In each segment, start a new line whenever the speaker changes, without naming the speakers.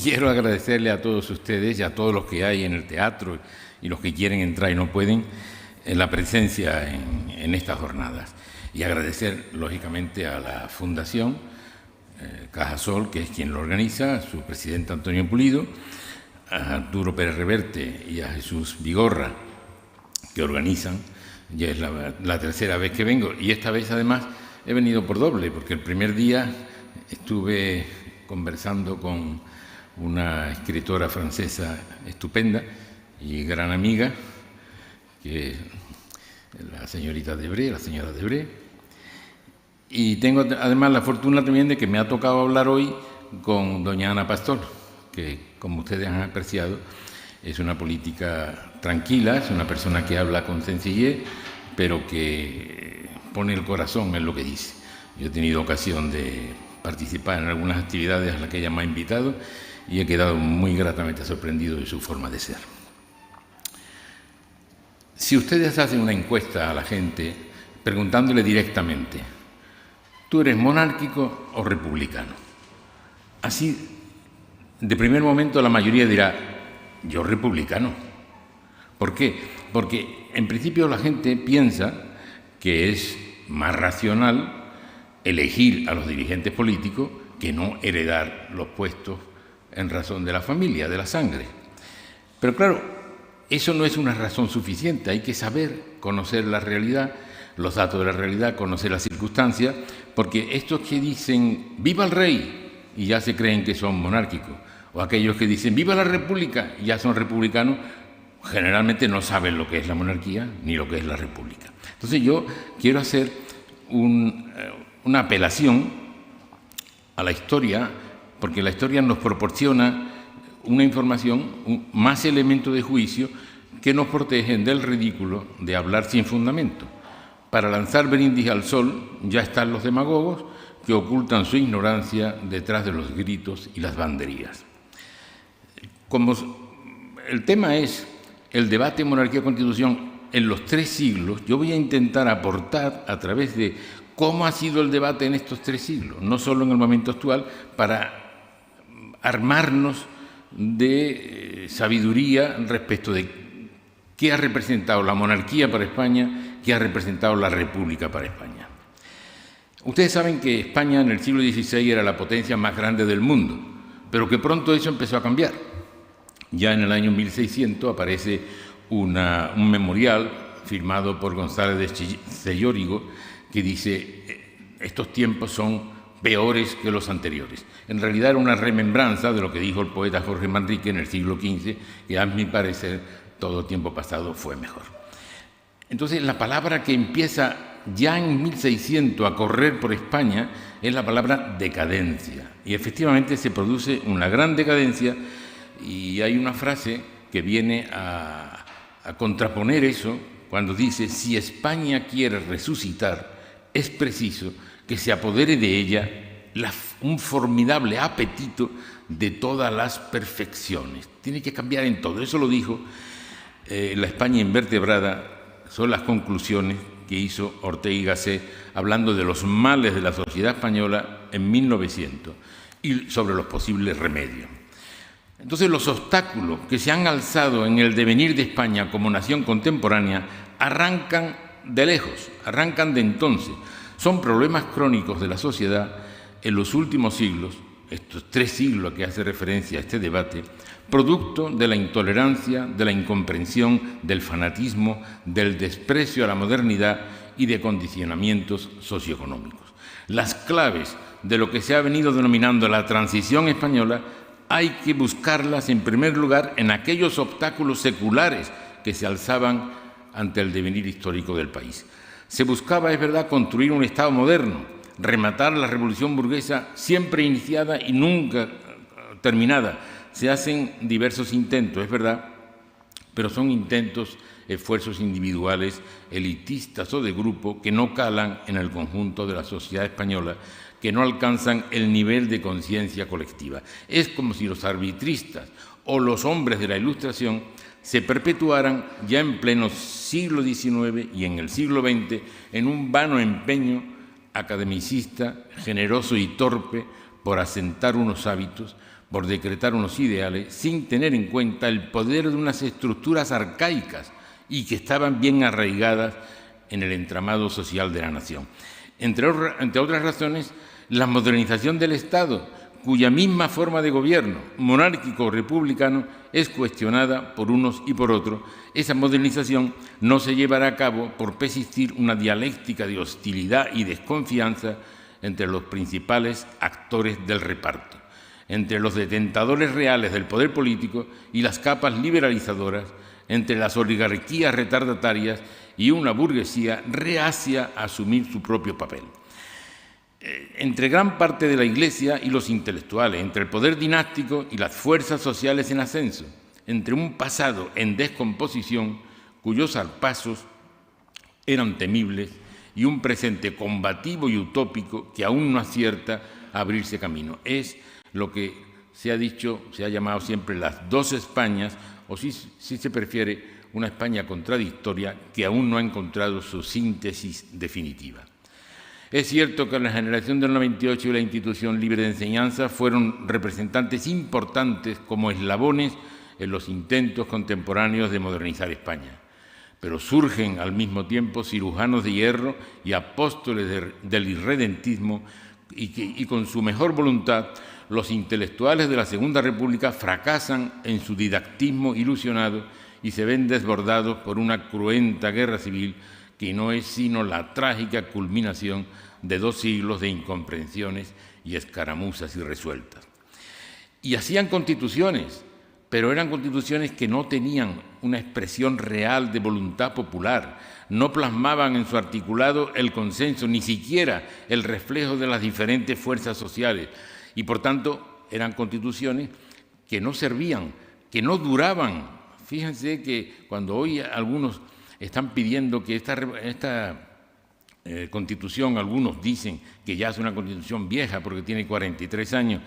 quiero agradecerle a todos ustedes y a todos los que hay en el teatro y los que quieren entrar y no pueden, la presencia en estas jornadas. Y agradecer, lógicamente, a la Fundación Cajasol, que es quien lo organiza, a su presidente Antonio Pulido, a Arturo Pérez Reverte y a Jesús Vigorra, que organizan. Ya es la tercera vez que vengo, y esta vez además he venido por doble, porque el primer día estuve conversando con una escritora francesa estupenda y gran amiga, que es la señorita Debré, la señora Debré, y tengo además la fortuna también de que me ha tocado hablar hoy con doña Ana Pastor, que, como ustedes han apreciado, es una política tranquila, es una persona que habla con sencillez, pero que pone el corazón en lo que dice. Yo he tenido ocasión de participar en algunas actividades a las que ella me ha invitado y he quedado muy gratamente sorprendido de su forma de ser. Si ustedes hacen una encuesta a la gente preguntándole directamente, ¿tú eres monárquico o republicano? Así, de primer momento, la mayoría dirá, yo republicano. ¿Por qué? Porque en principio la gente piensa que es más racional elegir a los dirigentes políticos que no heredar los puestos en razón de la familia, de la sangre. Pero claro, eso no es una razón suficiente, hay que saber conocer la realidad, los datos de la realidad, conocer las circunstancias, porque estos que dicen ¡viva el rey! Y ya se creen que son monárquicos, o aquellos que dicen ¡viva la república! Y ya son republicanos, generalmente no saben lo que es la monarquía ni lo que es la república. Entonces yo quiero hacer una apelación a la historia, porque la historia nos proporciona una información, más elementos de juicio que nos protegen del ridículo de hablar sin fundamento. Para lanzar brindis al sol ya están los demagogos que ocultan su ignorancia detrás de los gritos y las banderías. Como el tema es el debate monarquía-constitución en los 3 siglos, yo voy a intentar aportar a través de cómo ha sido el debate en estos 3 siglos, no solo en el momento actual, para armarnos de sabiduría respecto de qué ha representado la monarquía para España, qué ha representado la república para España. Ustedes saben que España en el siglo XVI era la potencia más grande del mundo, pero que pronto eso empezó a cambiar. Ya en el año 1600 aparece un memorial firmado por González de Cellórigo que dice estos tiempos son peores que los anteriores. En realidad era una remembranza de lo que dijo el poeta Jorge Manrique en el siglo XV, que a mi parecer todo tiempo pasado fue mejor. Entonces la palabra que empieza ya en 1600 a correr por España es la palabra decadencia, y efectivamente se produce una gran decadencia. Y hay una frase que viene a contraponer eso cuando dice, si España quiere resucitar, es preciso que se apodere de ella un formidable apetito de todas las perfecciones. Tiene que cambiar en todo. Eso lo dijo la España invertebrada, son las conclusiones que hizo Ortega y Gasset hablando de los males de la sociedad española en 1900 y sobre los posibles remedios. Entonces los obstáculos que se han alzado en el devenir de España como nación contemporánea arrancan de lejos, arrancan de entonces. Son problemas crónicos de la sociedad en los últimos siglos, estos 3 siglos a que hace referencia a este debate, producto de la intolerancia, de la incomprensión, del fanatismo, del desprecio a la modernidad y de condicionamientos socioeconómicos. Las claves de lo que se ha venido denominando la transición española hay que buscarlas en primer lugar en aquellos obstáculos seculares que se alzaban ante el devenir histórico del país. Se buscaba, es verdad, construir un Estado moderno, rematar la revolución burguesa siempre iniciada y nunca terminada. Se hacen diversos intentos, es verdad, pero son intentos, esfuerzos individuales, elitistas o de grupo que no calan en el conjunto de la sociedad española, que no alcanzan el nivel de conciencia colectiva. Es como si los arbitristas o los hombres de la Ilustración se perpetuaran ya en pleno siglo XIX y en el siglo XX en un vano empeño academicista, generoso y torpe por asentar unos hábitos, por decretar unos ideales sin tener en cuenta el poder de unas estructuras arcaicas y que estaban bien arraigadas en el entramado social de la nación. Entre otras razones, la modernización del Estado, cuya misma forma de gobierno, monárquico o republicano, es cuestionada por unos y por otros, esa modernización no se llevará a cabo por persistir una dialéctica de hostilidad y desconfianza entre los principales actores del reparto, entre los detentadores reales del poder político y las capas liberalizadoras, entre las oligarquías retardatarias y una burguesía reacia a asumir su propio papel. Entre gran parte de la Iglesia y los intelectuales, entre el poder dinástico y las fuerzas sociales en ascenso, entre un pasado en descomposición cuyos zarpazos eran temibles y un presente combativo y utópico que aún no acierta a abrirse camino. Es lo que se ha dicho, se ha llamado siempre las dos Españas, o si se prefiere, una España contradictoria que aún no ha encontrado su síntesis definitiva. Es cierto que la generación del 98 y la institución libre de enseñanza fueron representantes importantes como eslabones en los intentos contemporáneos de modernizar España, pero surgen al mismo tiempo cirujanos de hierro y apóstoles del irredentismo y con su mejor voluntad los intelectuales de la Segunda República fracasan en su didactismo ilusionado y se ven desbordados por una cruenta guerra civil que no es sino la trágica culminación de 2 siglos de incomprensiones y escaramuzas irresueltas. Y hacían constituciones, pero eran constituciones que no tenían una expresión real de voluntad popular, no plasmaban en su articulado el consenso, ni siquiera el reflejo de las diferentes fuerzas sociales, y por tanto eran constituciones que no servían, que no duraban. Fíjense que cuando hoy algunos están pidiendo que esta Constitución, algunos dicen que ya es una Constitución vieja porque tiene 43 años,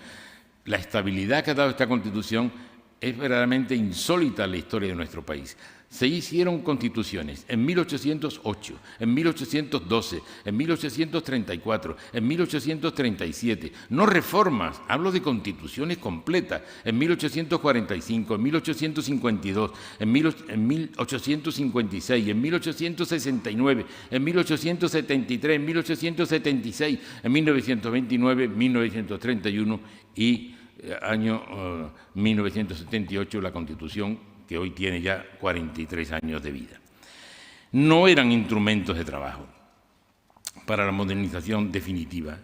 la estabilidad que ha dado esta Constitución es verdaderamente insólita en la historia de nuestro país. Se hicieron constituciones en 1808, en 1812, en 1834, en 1837, no reformas, hablo de constituciones completas, en 1845, en 1852, en 1856, en 1869, en 1873, en 1876, en 1929, 1931 y año 1978 la Constitución que hoy tiene ya 43 años de vida. No eran instrumentos de trabajo para la modernización definitiva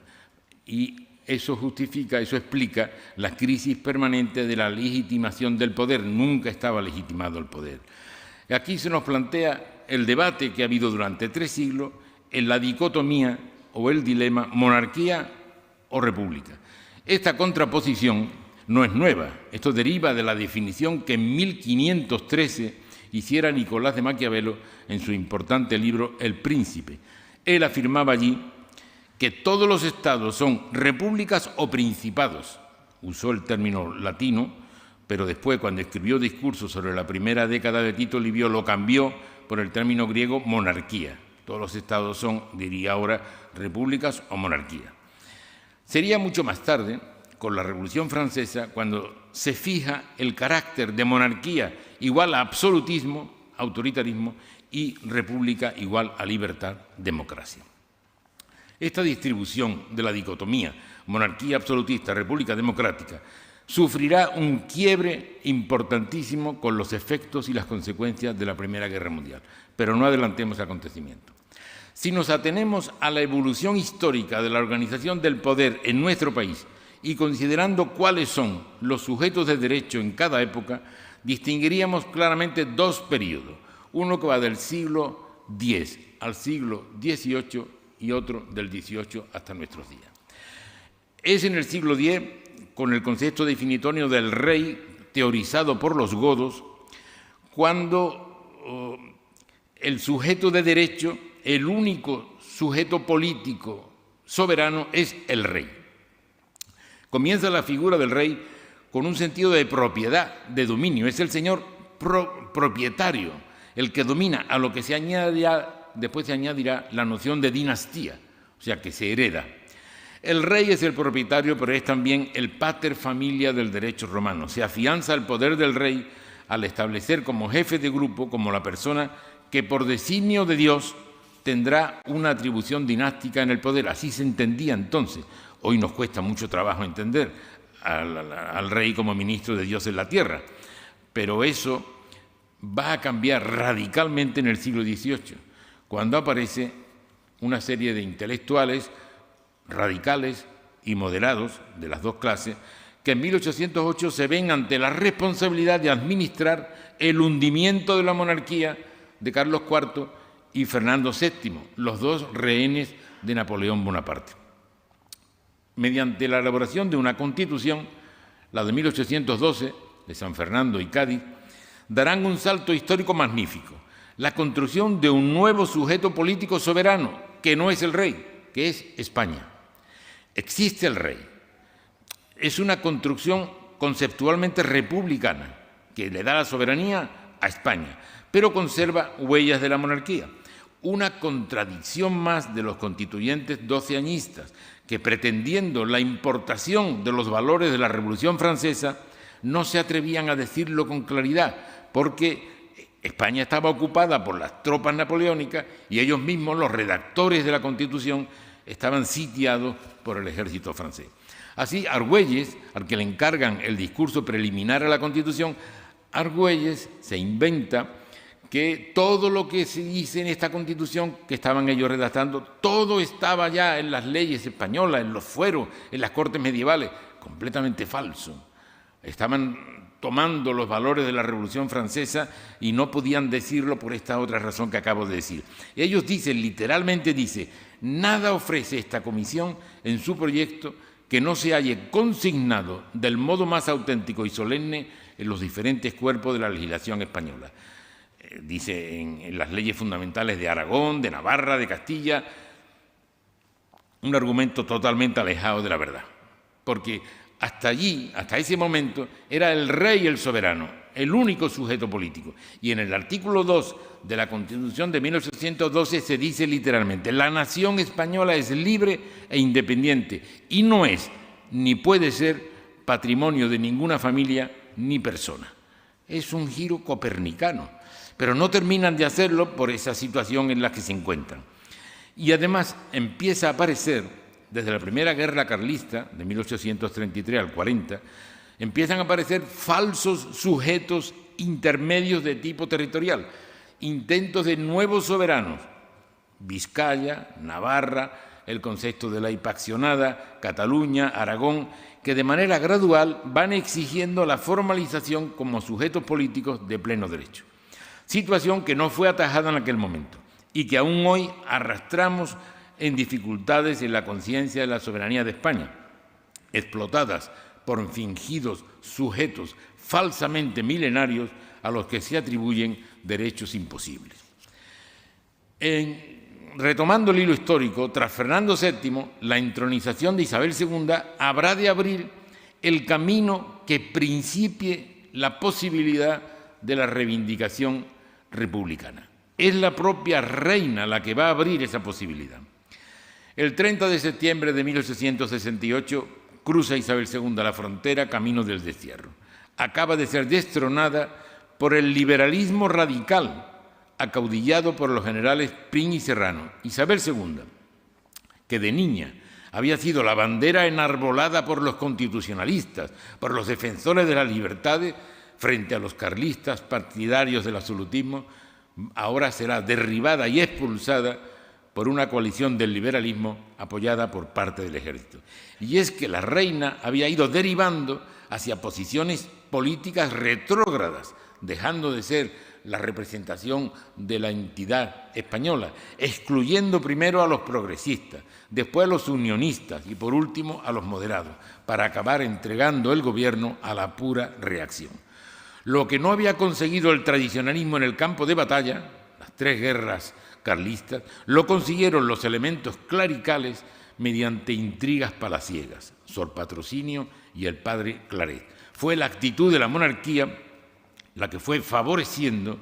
y eso justifica, eso explica la crisis permanente de la legitimación del poder. Nunca estaba legitimado el poder. Aquí se nos plantea el debate que ha habido durante 3 siglos en la dicotomía o el dilema monarquía o república. Esta contraposición no es nueva, esto deriva de la definición que en 1513 hiciera Nicolás de Maquiavelo en su importante libro El Príncipe. Él afirmaba allí que todos los estados son repúblicas o principados. Usó el término latino, pero después, cuando escribió discursos sobre la primera década de Tito Livio, lo cambió por el término griego monarquía. Todos los estados son, diría ahora, repúblicas o monarquía. Sería mucho más tarde, con la Revolución Francesa, cuando se fija el carácter de monarquía igual a absolutismo, autoritarismo, y república igual a libertad, democracia. Esta distribución de la dicotomía monarquía absolutista, república democrática, sufrirá un quiebre importantísimo con los efectos y las consecuencias de la Primera Guerra Mundial. Pero no adelantemos acontecimientos. Si nos atenemos a la evolución histórica de la organización del poder en nuestro país y considerando cuáles son los sujetos de derecho en cada época, distinguiríamos claramente 2 períodos, uno que va del siglo X al siglo XVIII y otro del XVIII hasta nuestros días. Es en el siglo X, con el concepto definitorio del rey teorizado por los godos, cuando el sujeto de derecho, el único sujeto político soberano, es el rey. Comienza la figura del rey con un sentido de propiedad, de dominio. Es el señor propietario, el que domina, a lo que después se añadirá la noción de dinastía, o sea, que se hereda. El rey es el propietario, pero es también el pater familia del derecho romano. Se afianza el poder del rey al establecer como jefe de grupo, como la persona que por designio de Dios tendrá una atribución dinástica en el poder. Así se entendía entonces. Hoy nos cuesta mucho trabajo entender al rey como ministro de Dios en la tierra, pero eso va a cambiar radicalmente en el siglo XVIII, cuando aparece una serie de intelectuales radicales y moderados de las dos clases, que en 1808 se ven ante la responsabilidad de administrar el hundimiento de la monarquía de Carlos IV y Fernando VII, los dos rehenes de Napoleón Bonaparte. Mediante la elaboración de una constitución, la de 1812, de San Fernando y Cádiz, darán un salto histórico magnífico, la construcción de un nuevo sujeto político soberano, que no es el rey, que es España. Existe el rey. Es una construcción conceptualmente republicana, que le da la soberanía a España, pero conserva huellas de la monarquía. Una contradicción más de los constituyentes doceañistas, que pretendiendo la importación de los valores de la Revolución Francesa, no se atrevían a decirlo con claridad, porque España estaba ocupada por las tropas napoleónicas y ellos mismos, los redactores de la Constitución, estaban sitiados por el ejército francés. Así, Argüelles, al que le encargan el discurso preliminar a la Constitución, Argüelles se inventa que todo lo que se dice en esta Constitución que estaban ellos redactando, todo estaba ya en las leyes españolas, en los fueros, en las cortes medievales. Completamente falso. Estaban tomando los valores de la Revolución Francesa y no podían decirlo por esta otra razón que acabo de decir. Ellos dicen, literalmente dice, nada ofrece esta comisión en su proyecto que no se halle consignado del modo más auténtico y solemne en los diferentes cuerpos de la legislación española. Dice en las leyes fundamentales de Aragón, de Navarra, de Castilla, un argumento totalmente alejado de la verdad, porque hasta allí, hasta ese momento, era el rey el soberano, el único sujeto político. Y en el artículo 2 de la Constitución de 1812 se dice literalmente, la nación española es libre e independiente y no es, ni puede ser, patrimonio de ninguna familia ni persona. Es un giro copernicano, pero no terminan de hacerlo por esa situación en la que se encuentran. Y además empieza a aparecer, desde la primera guerra carlista, de 1833 al 40, empiezan a aparecer falsos sujetos intermedios de tipo territorial, intentos de nuevos soberanos, Vizcaya, Navarra, el concepto de la Hipaccionada, Cataluña, Aragón, que de manera gradual van exigiendo la formalización como sujetos políticos de pleno derecho. Situación que no fue atajada en aquel momento y que aún hoy arrastramos en dificultades en la conciencia de la soberanía de España, explotadas por fingidos sujetos falsamente milenarios a los que se atribuyen derechos imposibles. Retomando el hilo histórico, tras Fernando VII, la entronización de Isabel II habrá de abrir el camino que principie la posibilidad de la reivindicación republicana. Es la propia reina la que va a abrir esa posibilidad. El 30 de septiembre de 1868 cruza Isabel II la frontera camino del destierro. Acaba de ser destronada por el liberalismo radical acaudillado por los generales Prim y Serrano. Isabel II, que de niña había sido la bandera enarbolada por los constitucionalistas, por los defensores de las libertades, frente a los carlistas partidarios del absolutismo, ahora será derribada y expulsada por una coalición del liberalismo apoyada por parte del ejército. Y es que la reina había ido derivando hacia posiciones políticas retrógradas, dejando de ser la representación de la entidad española, excluyendo primero a los progresistas, después a los unionistas y por último a los moderados, para acabar entregando el gobierno a la pura reacción. Lo que no había conseguido el tradicionalismo en el campo de batalla, las tres guerras carlistas, lo consiguieron los elementos clericales mediante intrigas palaciegas, Sor Patrocinio y el padre Claret. Fue la actitud de la monarquía la que fue favoreciendo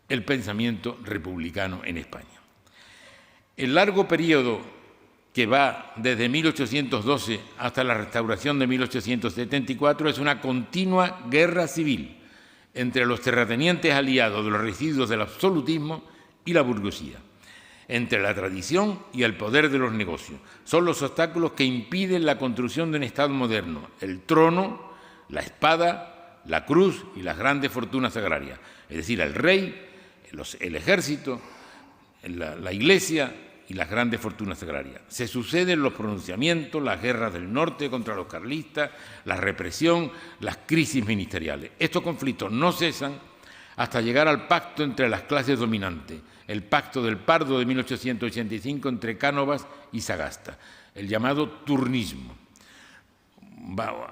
el pensamiento republicano en España. El largo periodo que va desde 1812 hasta la restauración de 1874, es una continua guerra civil entre los terratenientes aliados de los residuos del absolutismo y la burguesía, entre la tradición y el poder de los negocios. Son los obstáculos que impiden la construcción de un Estado moderno: el trono, la espada, la cruz y las grandes fortunas agrarias, es decir, el rey, el ejército, la iglesia y las grandes fortunas agrarias. Se suceden los pronunciamientos, las guerras del norte contra los carlistas, la represión, las crisis ministeriales. Estos conflictos no cesan hasta llegar al pacto entre las clases dominantes, el pacto del Pardo de 1885 entre Cánovas y Sagasta, el llamado turnismo.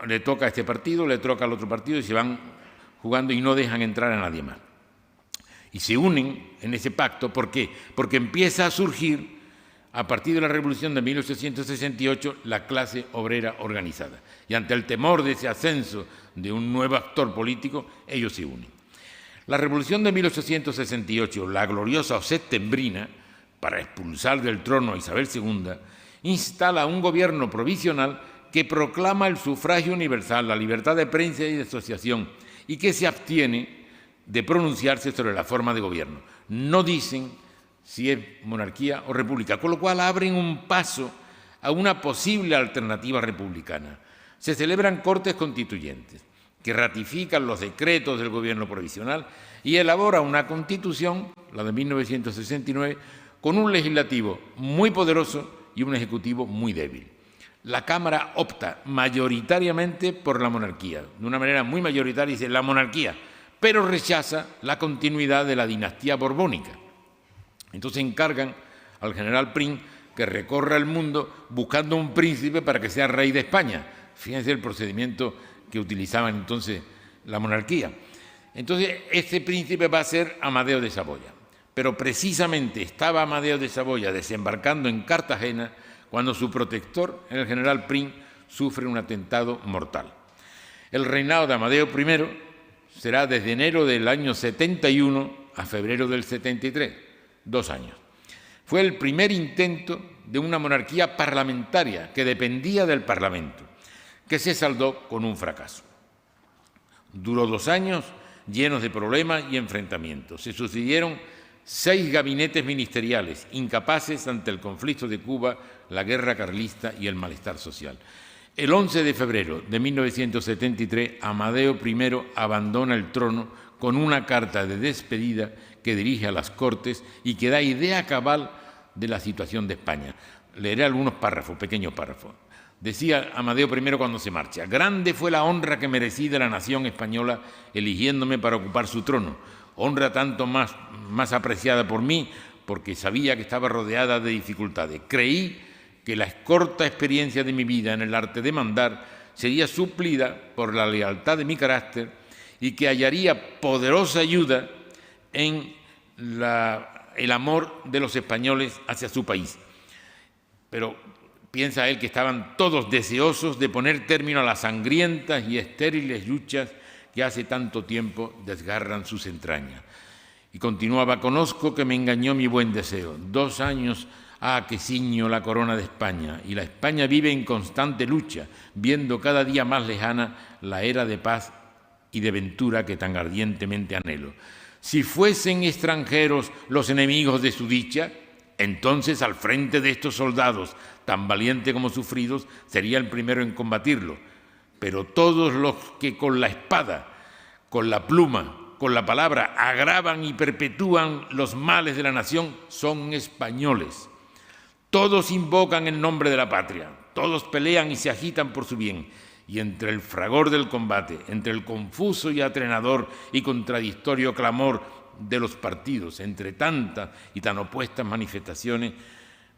Le toca a este partido, le toca al otro partido y se van jugando y no dejan entrar a nadie más. Y se unen en ese pacto, ¿por qué? Porque empieza a surgir, a partir de la Revolución de 1868, la clase obrera organizada. Y ante el temor de ese ascenso de un nuevo actor político, ellos se unen. La Revolución de 1868, la gloriosa o septembrina, para expulsar del trono a Isabel II, instala un gobierno provisional que proclama el sufragio universal, la libertad de prensa y de asociación, y que se abstiene de pronunciarse sobre la forma de gobierno. No dicen si es monarquía o república, con lo cual abren un paso a una posible alternativa republicana. Se celebran cortes constituyentes que ratifican los decretos del gobierno provisional y elabora una constitución, la de 1969, con un legislativo muy poderoso y un ejecutivo muy débil. La Cámara opta mayoritariamente por la monarquía, de una manera muy mayoritaria, dice la monarquía, pero rechaza la continuidad de la dinastía borbónica. Entonces encargan al general Prim que recorra el mundo buscando un príncipe para que sea rey de España. Fíjense el procedimiento que utilizaban entonces la monarquía. Entonces este príncipe va a ser Amadeo de Saboya. Pero precisamente estaba Amadeo de Saboya desembarcando en Cartagena cuando su protector, el general Prim, sufre un atentado mortal. El reinado de Amadeo I será desde enero del año 71 a febrero del 73, 2 años. Fue el primer intento de una monarquía parlamentaria que dependía del Parlamento, que se saldó con un fracaso. Duró 2 años llenos de problemas y enfrentamientos. Se sucedieron 6 gabinetes ministeriales, incapaces ante el conflicto de Cuba, la guerra carlista y el malestar social. El 11 de febrero de 1973, Amadeo I abandona el trono con una carta de despedida que dirige a las Cortes y que da idea cabal de la situación de España. Leeré algunos párrafos, pequeños párrafos. Decía Amadeo I cuando se marcha: grande fue la honra que merecí de la nación española eligiéndome para ocupar su trono, honra tanto más apreciada por mí porque sabía que estaba rodeada de dificultades. Creí que la corta experiencia de mi vida en el arte de mandar sería suplida por la lealtad de mi carácter y que hallaría poderosa ayuda en el amor de los españoles hacia su país. Pero piensa él que estaban todos deseosos de poner término a las sangrientas y estériles luchas que hace tanto tiempo desgarran sus entrañas. Y continuaba: conozco que me engañó mi buen deseo. 2 años que ciño la corona de España, y la España vive en constante lucha, viendo cada día más lejana la era de paz y de ventura que tan ardientemente anhelo. Si fuesen extranjeros los enemigos de su dicha, entonces al frente de estos soldados, tan valientes como sufridos, sería el primero en combatirlo. Pero todos los que con la espada, con la pluma, con la palabra, agravan y perpetúan los males de la nación, son españoles. Todos invocan el nombre de la patria, todos pelean y se agitan por su bien, y entre el fragor del combate, entre el confuso y atrenador y contradictorio clamor de los partidos, entre tantas y tan opuestas manifestaciones,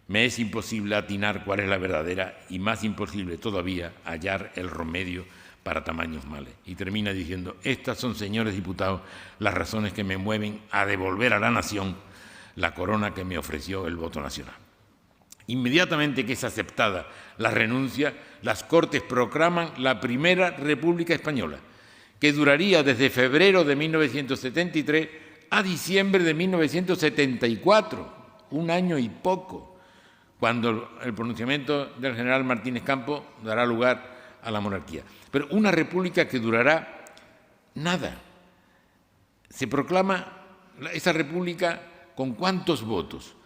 me es imposible atinar cuál es la verdadera y más imposible todavía hallar el remedio para tamaños males. Y termina diciendo: estas son, señores diputados, las razones que me mueven a devolver a la nación la corona que me ofreció el voto nacional. Inmediatamente que es aceptada la renuncia, las Cortes proclaman la Primera República Española, que duraría desde febrero de 1973 a diciembre de 1974, 1 año y poco, cuando el pronunciamiento del general Martínez Campos dará lugar a la monarquía. Pero una república que durará nada. Se proclama esa república con ¿cuántos votos?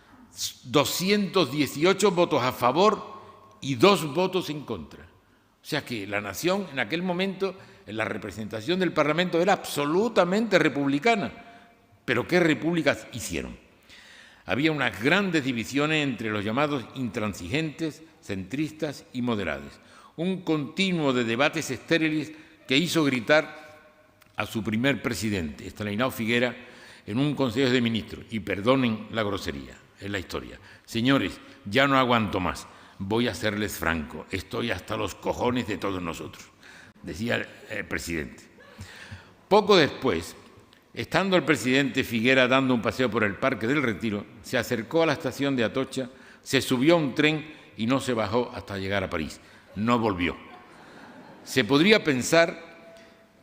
218 votos a favor y 2 votos en contra. O sea que la nación en aquel momento, en la representación del Parlamento, era absolutamente republicana. Pero ¿qué repúblicas hicieron? Había unas grandes divisiones entre los llamados intransigentes, centristas y moderados. Un continuo de debates estériles que hizo gritar a su primer presidente, Estanislao Figuera, en un consejo de ministros. Y perdonen la grosería, es la historia. Señores, ya no aguanto más. Voy a serles franco, estoy hasta los cojones de todos nosotros, decía el presidente. Poco después, estando el presidente Figuera dando un paseo por el Parque del Retiro, se acercó a la estación de Atocha, se subió a un tren y no se bajó hasta llegar a París. No volvió. Se podría pensar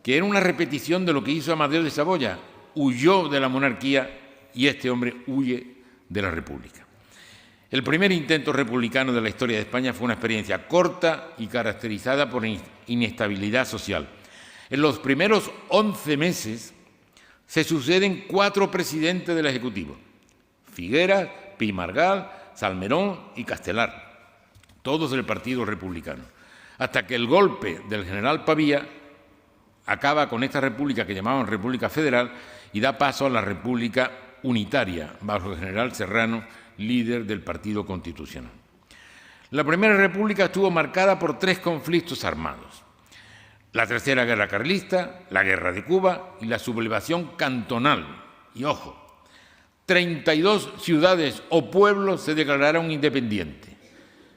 que era una repetición de lo que hizo Amadeo de Saboya. Huyó de la monarquía y este hombre huye de la República. El primer intento republicano de la historia de España fue una experiencia corta y caracterizada por inestabilidad social. En los primeros 11 meses se suceden 4 presidentes del Ejecutivo: Figueras, Pi y Margall, Salmerón y Castelar, todos del Partido Republicano, hasta que el golpe del general Pavía acaba con esta república que llamaban República Federal y da paso a la República Unitaria, bajo el general Serrano, líder del Partido Constitucional. La Primera República estuvo marcada por 3 conflictos armados: la Tercera Guerra Carlista, la Guerra de Cuba y la sublevación cantonal. Y ojo, 32 ciudades o pueblos se declararon independientes: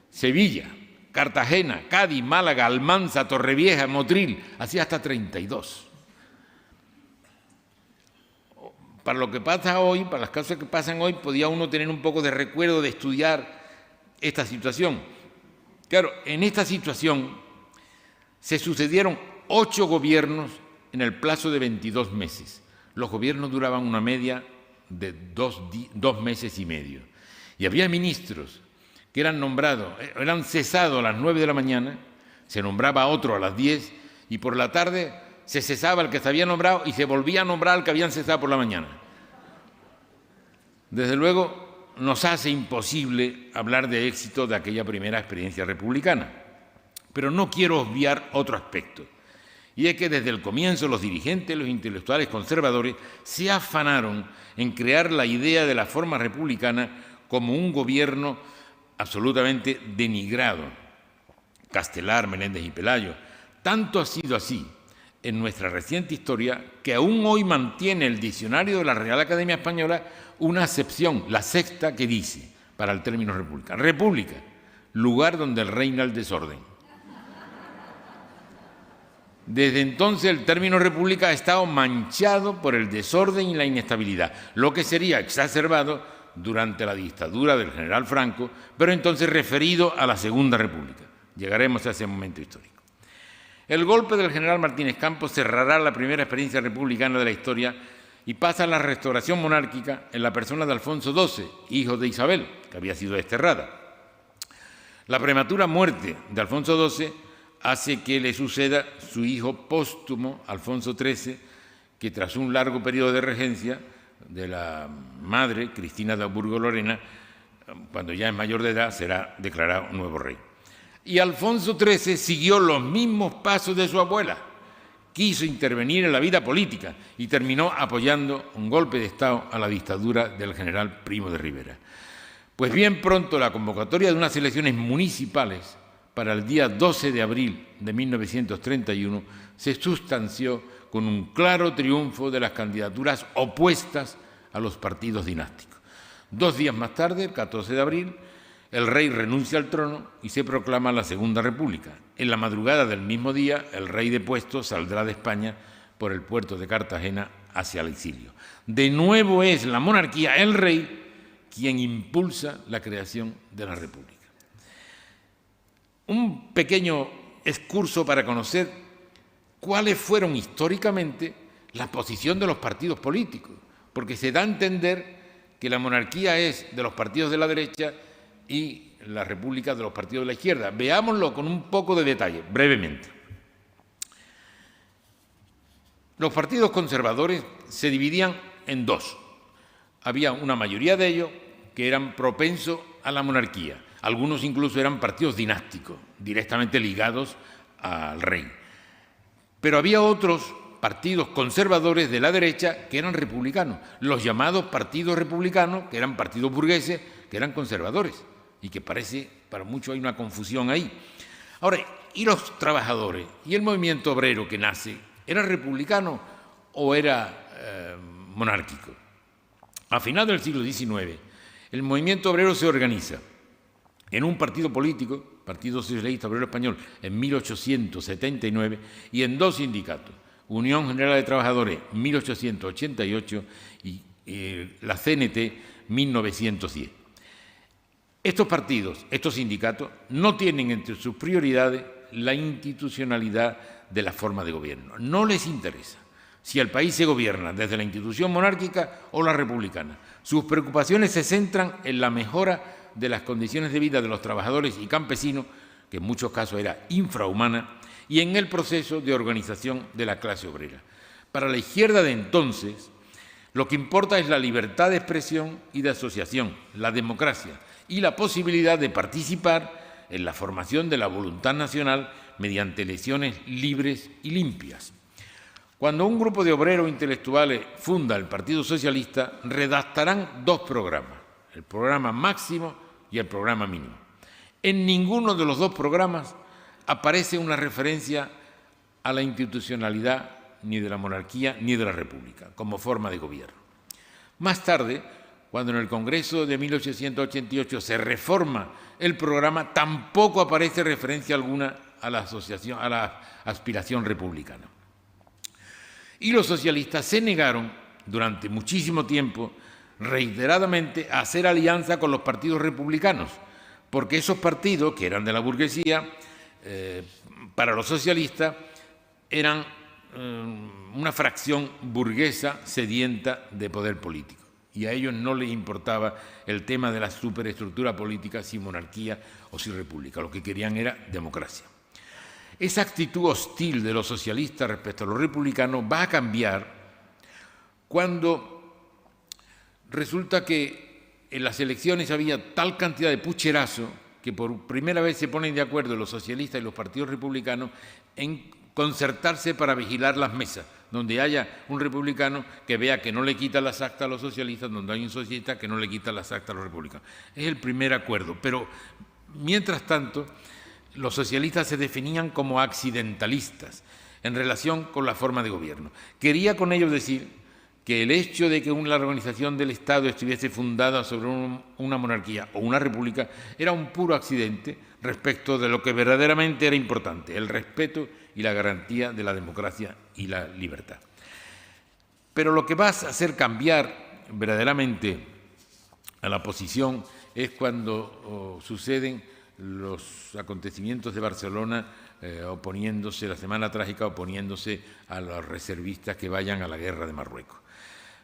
Sevilla, Cartagena, Cádiz, Málaga, Almanza, Torrevieja, Motril, así hasta 32. Para lo que pasa hoy, para las cosas que pasan hoy, podía uno tener un poco de recuerdo de estudiar esta situación. Claro, en esta situación se sucedieron 8 gobiernos en el plazo de 22 meses. Los gobiernos duraban una media de 2 meses y medio. Y había ministros que eran nombrados, eran cesados a las 9 de la mañana, se nombraba a otro a las 10 y por la tarde se cesaba el que se había nombrado y se volvía a nombrar al que habían cesado por la mañana. Desde luego, nos hace imposible hablar de éxito de aquella primera experiencia republicana. Pero no quiero obviar otro aspecto, y es que desde el comienzo los dirigentes, los intelectuales conservadores, se afanaron en crear la idea de la forma republicana como un gobierno absolutamente denigrado. Castelar, Menéndez y Pelayo. Tanto ha sido así en nuestra reciente historia que aún hoy mantiene el diccionario de la Real Academia Española una acepción, la sexta, que dice, para el término república: república, lugar donde reina el desorden. Desde entonces el término república ha estado manchado por el desorden y la inestabilidad, lo que sería exacerbado durante la dictadura del general Franco, pero entonces referido a la Segunda República. Llegaremos a ese momento histórico. El golpe del general Martínez Campos cerrará la primera experiencia republicana de la historia y pasa a la restauración monárquica en la persona de Alfonso XII, hijo de Isabel, que había sido desterrada. La prematura muerte de Alfonso XII hace que le suceda su hijo póstumo, Alfonso XIII, que tras un largo periodo de regencia de la madre, Cristina de Habsburgo-Lorena, cuando ya es mayor de edad, será declarado nuevo rey. Y Alfonso XIII siguió los mismos pasos de su abuela. Quiso intervenir en la vida política y terminó apoyando un golpe de Estado a la dictadura del general Primo de Rivera. Pues bien pronto la convocatoria de unas elecciones municipales para el día 12 de abril de 1931 se sustanció con un claro triunfo de las candidaturas opuestas a los partidos dinásticos. 2 días más tarde, el 14 de abril, el rey renuncia al trono y se proclama la Segunda República. En la madrugada del mismo día, el rey depuesto saldrá de España por el puerto de Cartagena hacia el exilio. De nuevo es la monarquía, el rey, quien impulsa la creación de la República. Un pequeño excurso para conocer cuáles fueron históricamente la posición de los partidos políticos, porque se da a entender que la monarquía es de los partidos de la derecha y la república de los partidos de la izquierda. Veámoslo con un poco de detalle, brevemente. Los partidos conservadores se dividían en dos. Había una mayoría de ellos que eran propensos a la monarquía. Algunos incluso eran partidos dinásticos, directamente ligados al rey. Pero había otros partidos conservadores de la derecha que eran republicanos, los llamados partidos republicanos, que eran partidos burgueses, que eran conservadores, y que parece, para muchos hay una confusión ahí. Ahora, ¿y los trabajadores? ¿Y el movimiento obrero que nace? ¿Era republicano o era monárquico? A final del siglo XIX, el movimiento obrero se organiza en un partido político, Partido Socialista Obrero Español, en 1879, y en dos sindicatos, Unión General de Trabajadores, 1888, y la CNT, 1910. Estos partidos, estos sindicatos, no tienen entre sus prioridades la institucionalidad de la forma de gobierno. No les interesa si el país se gobierna desde la institución monárquica o la republicana. Sus preocupaciones se centran en la mejora de las condiciones de vida de los trabajadores y campesinos, que en muchos casos era infrahumana, y en el proceso de organización de la clase obrera. Para la izquierda de entonces, lo que importa es la libertad de expresión y de asociación, la democracia y la posibilidad de participar en la formación de la voluntad nacional mediante elecciones libres y limpias. Cuando un grupo de obreros intelectuales funda el Partido Socialista, redactarán dos programas, el programa máximo y el programa mínimo. En ninguno de los dos programas aparece una referencia a la institucionalidad ni de la monarquía ni de la república como forma de gobierno. Más tarde, cuando en el Congreso de 1888 se reforma el programa, tampoco aparece referencia alguna a la aspiración republicana. Y los socialistas se negaron durante muchísimo tiempo, reiteradamente, a hacer alianza con los partidos republicanos, porque esos partidos, que eran de la burguesía, para los socialistas, eran una fracción burguesa sedienta de poder político. Y a ellos no les importaba el tema de la superestructura política, si monarquía o si república. Lo que querían era democracia. Esa actitud hostil de los socialistas respecto a los republicanos va a cambiar cuando resulta que en las elecciones había tal cantidad de pucherazo que por primera vez se ponen de acuerdo los socialistas y los partidos republicanos en concertarse para vigilar las mesas, donde haya un republicano que vea que no le quita las actas a los socialistas, donde hay un socialista que no le quita las actas a los republicanos. Es el primer acuerdo, pero mientras tanto los socialistas se definían como accidentalistas en relación con la forma de gobierno. Quería con ello decir que el hecho de que la organización del Estado estuviese fundada sobre una monarquía o una república era un puro accidente respecto de lo que verdaderamente era importante, el respeto y la garantía de la democracia y la libertad. Pero lo que va a hacer cambiar verdaderamente a la posición es cuando suceden los acontecimientos de Barcelona, oponiéndose, la Semana Trágica, oponiéndose a los reservistas que vayan a la guerra de Marruecos.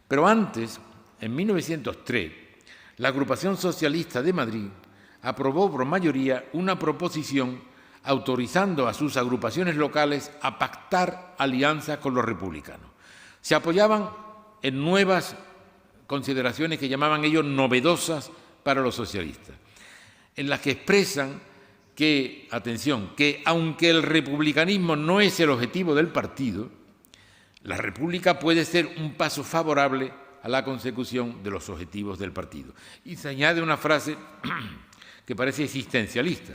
Pero antes, en 1903, la Agrupación Socialista de Madrid aprobó por mayoría una proposición autorizando a sus agrupaciones locales a pactar alianzas con los republicanos. Se apoyaban en nuevas consideraciones que llamaban ellos novedosas para los socialistas, en las que expresan que, atención, que aunque el republicanismo no es el objetivo del partido, la república puede ser un paso favorable a la consecución de los objetivos del partido. Y se añade una frase que parece existencialista.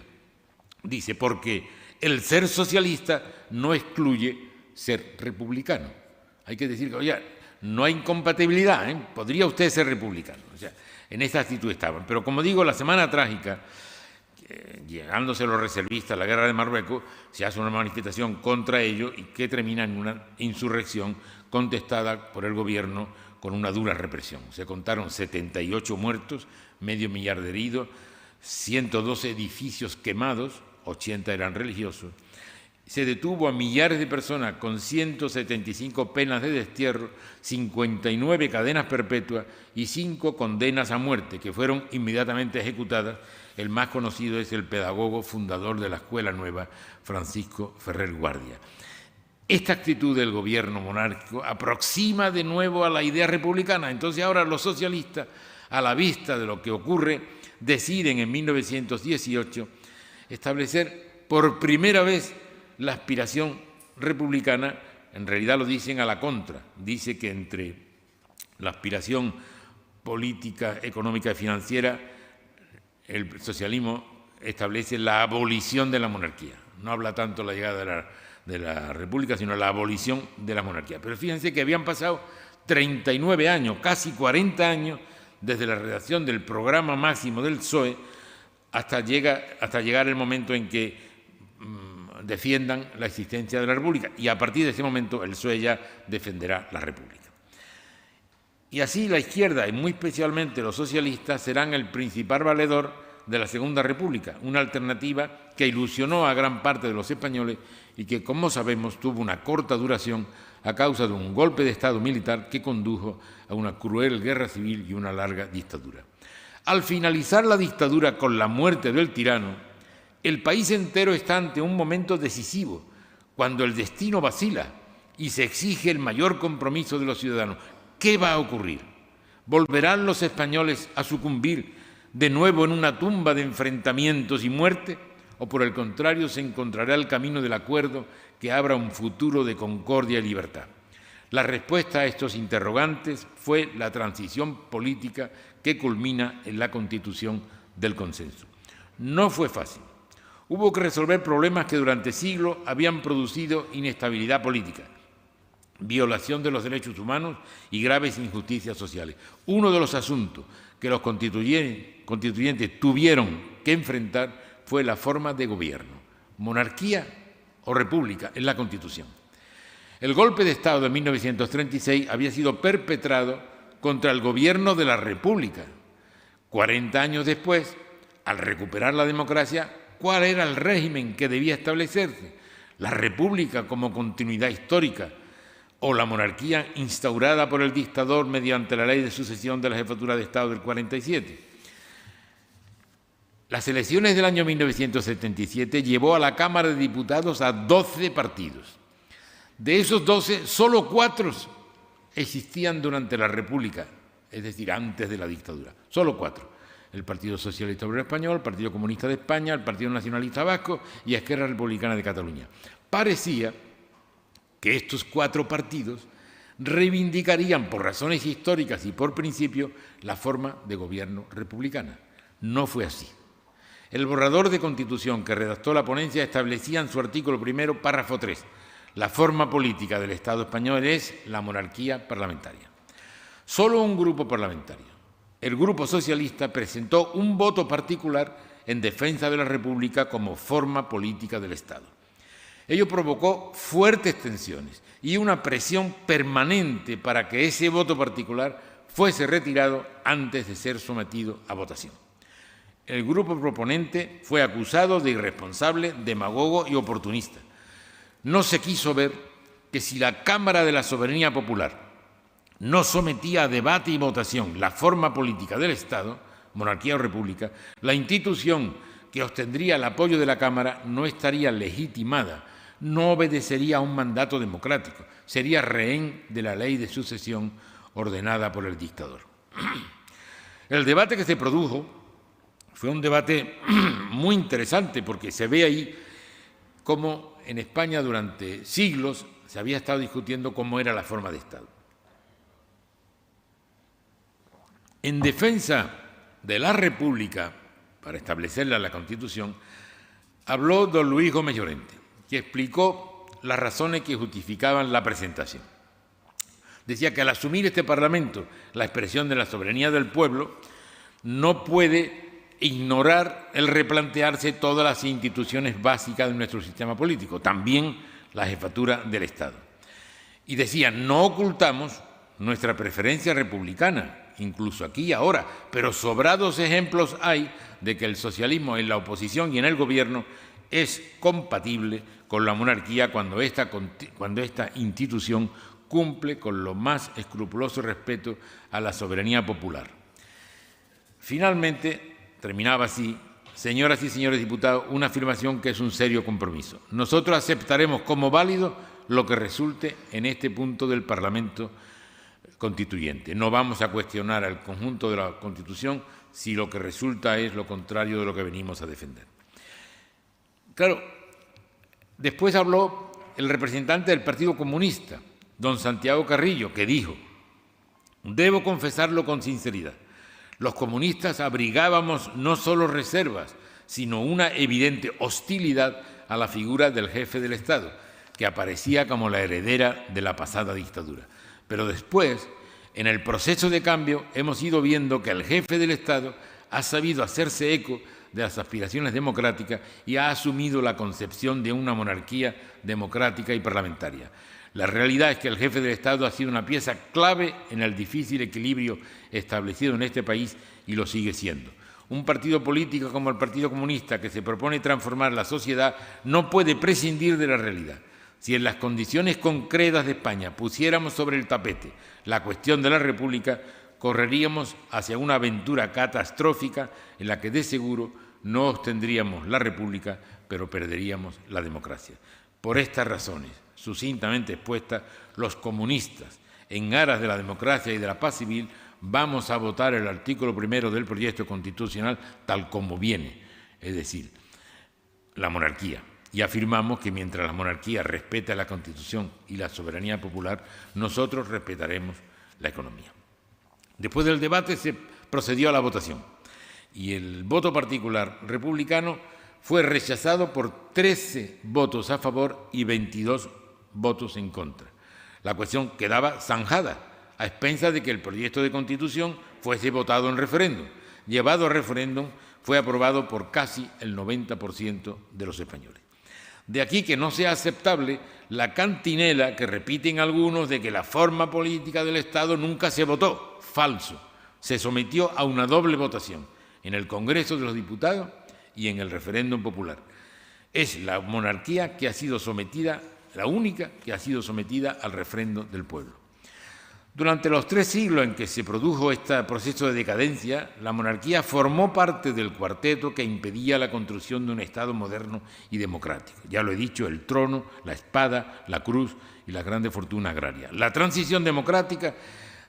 Dice, porque el ser socialista no excluye ser republicano. Hay que decir que, oye, no hay incompatibilidad, podría usted ser republicano. O sea, en esa actitud estaban. Pero como digo, la Semana Trágica, llegándose los reservistas a la guerra de Marruecos, se hace una manifestación contra ello y que termina en una insurrección contestada por el gobierno con una dura represión. Se contaron 78 muertos, 500.000 de heridos, 112 edificios quemados, 80 eran religiosos, se detuvo a millares de personas con 175 penas de destierro, 59 cadenas perpetuas y 5 condenas a muerte, que fueron inmediatamente ejecutadas. El más conocido es el pedagogo fundador de la Escuela Nueva, Francisco Ferrer Guardia. Esta actitud del gobierno monárquico aproxima de nuevo a la idea republicana. Entonces ahora los socialistas, a la vista de lo que ocurre, deciden en 1918 establecer por primera vez la aspiración republicana. En realidad lo dicen a la contra. Dice que entre la aspiración política, económica y financiera, el socialismo establece la abolición de la monarquía. No habla tanto de la llegada de la república, sino la abolición de la monarquía. Pero fíjense que habían pasado 39 años, casi 40 años, desde la redacción del programa máximo del PSOE hasta llegar el momento en que defiendan la existencia de la república, y a partir de ese momento el PSOE ya defenderá la república. Y así la izquierda, y muy especialmente los socialistas, serán el principal valedor de la Segunda República, una alternativa que ilusionó a gran parte de los españoles y que, como sabemos, tuvo una corta duración a causa de un golpe de Estado militar que condujo a una cruel guerra civil y una larga dictadura. Al finalizar la dictadura con la muerte del tirano, el país entero está ante un momento decisivo, cuando el destino vacila y se exige el mayor compromiso de los ciudadanos. ¿Qué va a ocurrir? ¿Volverán los españoles a sucumbir de nuevo en una tumba de enfrentamientos y muerte? ¿O por el contrario se encontrará el camino del acuerdo que abra un futuro de concordia y libertad? La respuesta a estos interrogantes fue la transición política que culmina en la constitución del consenso. No fue fácil. Hubo que resolver problemas que durante siglos habían producido inestabilidad política, violación de los derechos humanos y graves injusticias sociales. Uno de los asuntos que los constituyentes tuvieron que enfrentar fue la forma de gobierno, monarquía o república en la Constitución. El golpe de Estado de 1936 había sido perpetrado contra el gobierno de la República. 40 años después, al recuperar la democracia, ¿cuál era el régimen que debía establecerse? ¿La república como continuidad histórica o la monarquía instaurada por el dictador mediante la ley de sucesión de la jefatura de Estado del 47? Las elecciones del año 1977 llevó a la Cámara de Diputados a 12 partidos. De esos 12, solo 4 existían durante la República, es decir, antes de la dictadura. Solo 4. El Partido Socialista Obrero Español, el Partido Comunista de España, el Partido Nacionalista Vasco y Esquerra Republicana de Cataluña. Parecía que estos 4 partidos reivindicarían por razones históricas y por principio la forma de gobierno republicana. No fue así. El borrador de Constitución que redactó la ponencia establecía en su artículo primero, párrafo 3, la forma política del Estado español es la monarquía parlamentaria. Solo un grupo parlamentario, el Grupo Socialista, presentó un voto particular en defensa de la República como forma política del Estado. Ello provocó fuertes tensiones y una presión permanente para que ese voto particular fuese retirado antes de ser sometido a votación. El grupo proponente fue acusado de irresponsable, demagogo y oportunista. No se quiso ver que si la Cámara de la Soberanía Popular no sometía a debate y votación la forma política del Estado, monarquía o república, la institución que obtendría el apoyo de la Cámara no estaría legitimada, no obedecería a un mandato democrático, sería rehén de la ley de sucesión ordenada por el dictador. El debate que se produjo fue un debate muy interesante porque se ve ahí cómo en España durante siglos se había estado discutiendo cómo era la forma de Estado. En defensa de la República, para establecerla en la Constitución, habló don Luis Gómez Llorente, que explicó las razones que justificaban la presentación. Decía que al asumir este Parlamento la expresión de la soberanía del pueblo, no puede ignorar el replantearse todas las instituciones básicas de nuestro sistema político, también la jefatura del Estado. Y decía, no ocultamos nuestra preferencia republicana, incluso aquí y ahora, pero sobrados ejemplos hay de que el socialismo en la oposición y en el gobierno es compatible con la monarquía cuando esta institución cumple con lo más escrupuloso respeto a la soberanía popular. Finalmente, terminaba así, señoras y señores diputados, una afirmación que es un serio compromiso. Nosotros aceptaremos como válido lo que resulte en este punto del Parlamento Constituyente. No vamos a cuestionar al conjunto de la Constitución si lo que resulta es lo contrario de lo que venimos a defender. Claro, después habló el representante del Partido Comunista, don Santiago Carrillo, que dijo: debo confesarlo con sinceridad, los comunistas abrigábamos no solo reservas, sino una evidente hostilidad a la figura del jefe del Estado, que aparecía como la heredera de la pasada dictadura. Pero después, en el proceso de cambio, hemos ido viendo que el jefe del Estado ha sabido hacerse eco de las aspiraciones democráticas y ha asumido la concepción de una monarquía democrática y parlamentaria. La realidad es que el jefe del Estado ha sido una pieza clave en el difícil equilibrio establecido en este país y lo sigue siendo. Un partido político como el Partido Comunista, que se propone transformar la sociedad, no puede prescindir de la realidad. Si en las condiciones concretas de España pusiéramos sobre el tapete la cuestión de la República, correríamos hacia una aventura catastrófica en la que de seguro no obtendríamos la República, pero perderíamos la democracia. Por estas razones, sucintamente expuestas, los comunistas, en aras de la democracia y de la paz civil, vamos a votar el artículo 1 del proyecto constitucional tal como viene, es decir, la monarquía. Y afirmamos que mientras la monarquía respeta la Constitución y la soberanía popular, nosotros respetaremos la economía. Después del debate se procedió a la votación y el voto particular republicano fue rechazado por 13 votos a favor y 22 votos en contra. La cuestión quedaba zanjada, a expensas de que el proyecto de Constitución fuese votado en referéndum. Llevado a referéndum, fue aprobado por casi el 90% de los españoles. De aquí que no sea aceptable la cantinela que repiten algunos de que la forma política del Estado nunca se votó. Falso. Se sometió a una doble votación en el Congreso de los Diputados y en el referéndum popular. Es la monarquía que ha sido sometida, la única que ha sido sometida al refrendo del pueblo. Durante los 3 siglos en que se produjo este proceso de decadencia, la monarquía formó parte del cuarteto que impedía la construcción de un Estado moderno y democrático. Ya lo he dicho, el trono, la espada, la cruz y las grandes fortunas agrarias. La transición democrática,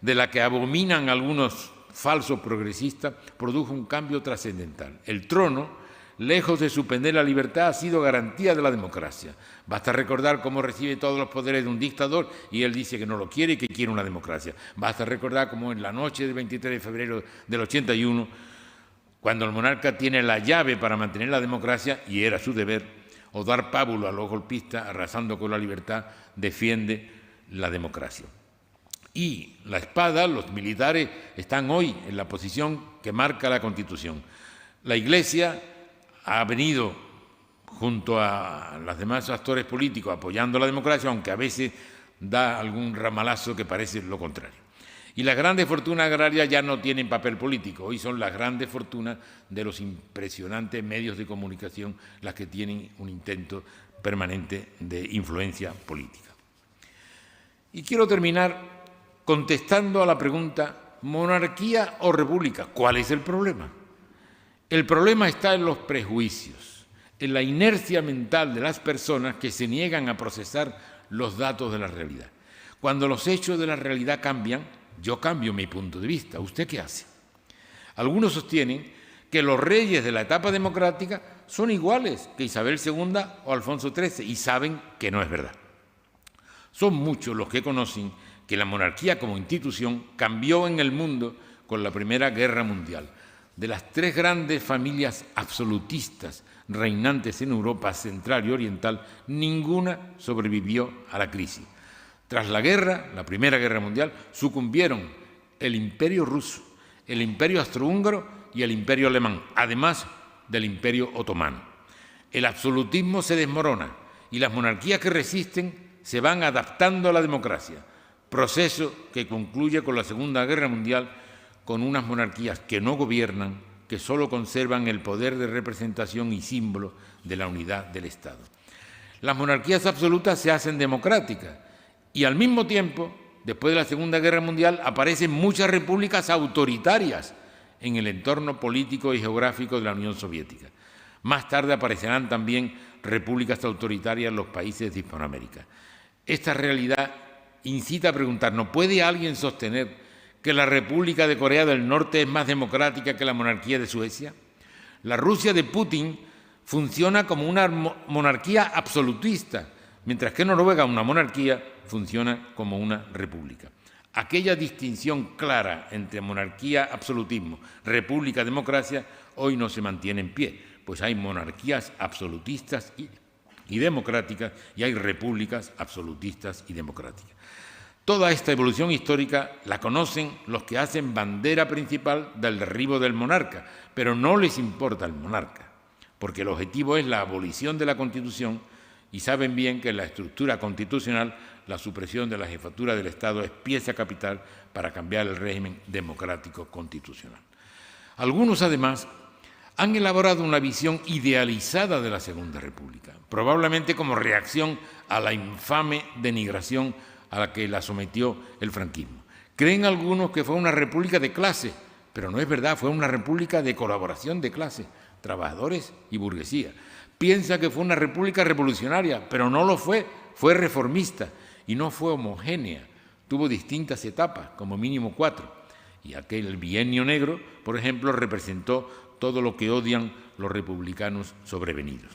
de la que abominan algunos falsos progresistas, produjo un cambio trascendental. El trono, lejos de suspender la libertad, ha sido garantía de la democracia. Basta recordar cómo recibe todos los poderes de un dictador y él dice que no lo quiere y que quiere una democracia. Basta recordar cómo en la noche del 23 de febrero del 81, cuando el monarca tiene la llave para mantener la democracia, y era su deber, o dar pábulo a los golpistas, arrasando con la libertad, defiende la democracia. Y la espada, los militares, están hoy en la posición que marca la Constitución. La Iglesia ha venido junto a los demás actores políticos apoyando la democracia, aunque a veces da algún ramalazo que parece lo contrario. Y las grandes fortunas agrarias ya no tienen papel político, hoy son las grandes fortunas de los impresionantes medios de comunicación las que tienen un intento permanente de influencia política. Y quiero terminar contestando a la pregunta, ¿monarquía o república? ¿Cuál es el problema? El problema está en los prejuicios, en la inercia mental de las personas que se niegan a procesar los datos de la realidad. Cuando los hechos de la realidad cambian, yo cambio mi punto de vista. ¿Usted qué hace? Algunos sostienen que los reyes de la etapa democrática son iguales que Isabel II o Alfonso XIII y saben que no es verdad. Son muchos los que conocen que la monarquía como institución cambió en el mundo con la Primera Guerra Mundial. De las 3 grandes familias absolutistas reinantes en Europa central y oriental, ninguna sobrevivió a la crisis. Tras la guerra, la Primera Guerra Mundial, sucumbieron el Imperio ruso, el Imperio austrohúngaro y el Imperio alemán, además del Imperio otomano. El absolutismo se desmorona y las monarquías que resisten se van adaptando a la democracia, proceso que concluye con la Segunda Guerra Mundial, con unas monarquías que no gobiernan, que solo conservan el poder de representación y símbolo de la unidad del Estado. Las monarquías absolutas se hacen democráticas y al mismo tiempo, después de la Segunda Guerra Mundial, aparecen muchas repúblicas autoritarias en el entorno político y geográfico de la Unión Soviética. Más tarde aparecerán también repúblicas autoritarias en los países de Hispanoamérica. Esta realidad incita a preguntarnos, ¿puede alguien sostener que la República de Corea del Norte es más democrática que la monarquía de Suecia? La Rusia de Putin funciona como una monarquía absolutista, mientras que Noruega, una monarquía, funciona como una república. Aquella distinción clara entre monarquía, absolutismo, república, democracia, hoy no se mantiene en pie, pues hay monarquías absolutistas y democráticas y hay repúblicas absolutistas y democráticas. Toda esta evolución histórica la conocen los que hacen bandera principal del derribo del monarca, pero no les importa el monarca, porque el objetivo es la abolición de la Constitución y saben bien que en la estructura constitucional la supresión de la jefatura del Estado es pieza capital para cambiar el régimen democrático constitucional. Algunos, además, han elaborado una visión idealizada de la Segunda República, probablemente como reacción a la infame denigración a la que la sometió el franquismo. Creen algunos que fue una república de clase, pero no es verdad, fue una república de colaboración de clases, trabajadores y burguesía. Piensa que fue una república revolucionaria, pero no lo fue, fue reformista y no fue homogénea, tuvo distintas etapas, como mínimo 4, y aquel bienio negro, por ejemplo, representó todo lo que odian los republicanos sobrevenidos.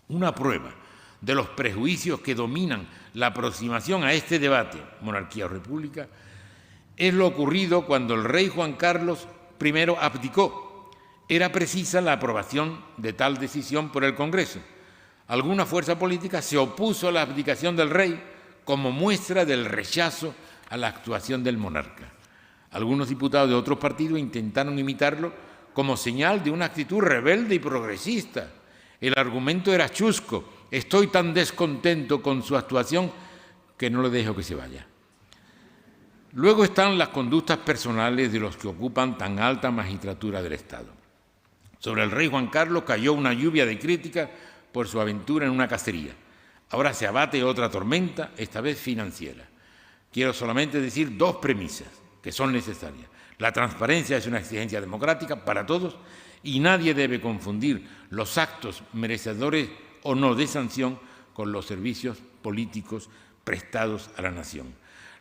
Una prueba de los prejuicios que dominan la aproximación a este debate, monarquía o república, es lo ocurrido cuando el rey Juan Carlos I abdicó. Era precisa la aprobación de tal decisión por el Congreso. Alguna fuerza política se opuso a la abdicación del rey como muestra del rechazo a la actuación del monarca. Algunos diputados de otros partidos intentaron imitarlo como señal de una actitud rebelde y progresista. El argumento era chusco: estoy tan descontento con su actuación que no le dejo que se vaya. Luego están las conductas personales de los que ocupan tan alta magistratura del Estado. Sobre el rey Juan Carlos cayó una lluvia de críticas por su aventura en una cacería. Ahora se abate otra tormenta, esta vez financiera. Quiero solamente decir 2 premisas que son necesarias. La transparencia es una exigencia democrática para todos y nadie debe confundir los actos merecedores o no de sanción con los servicios políticos prestados a la nación.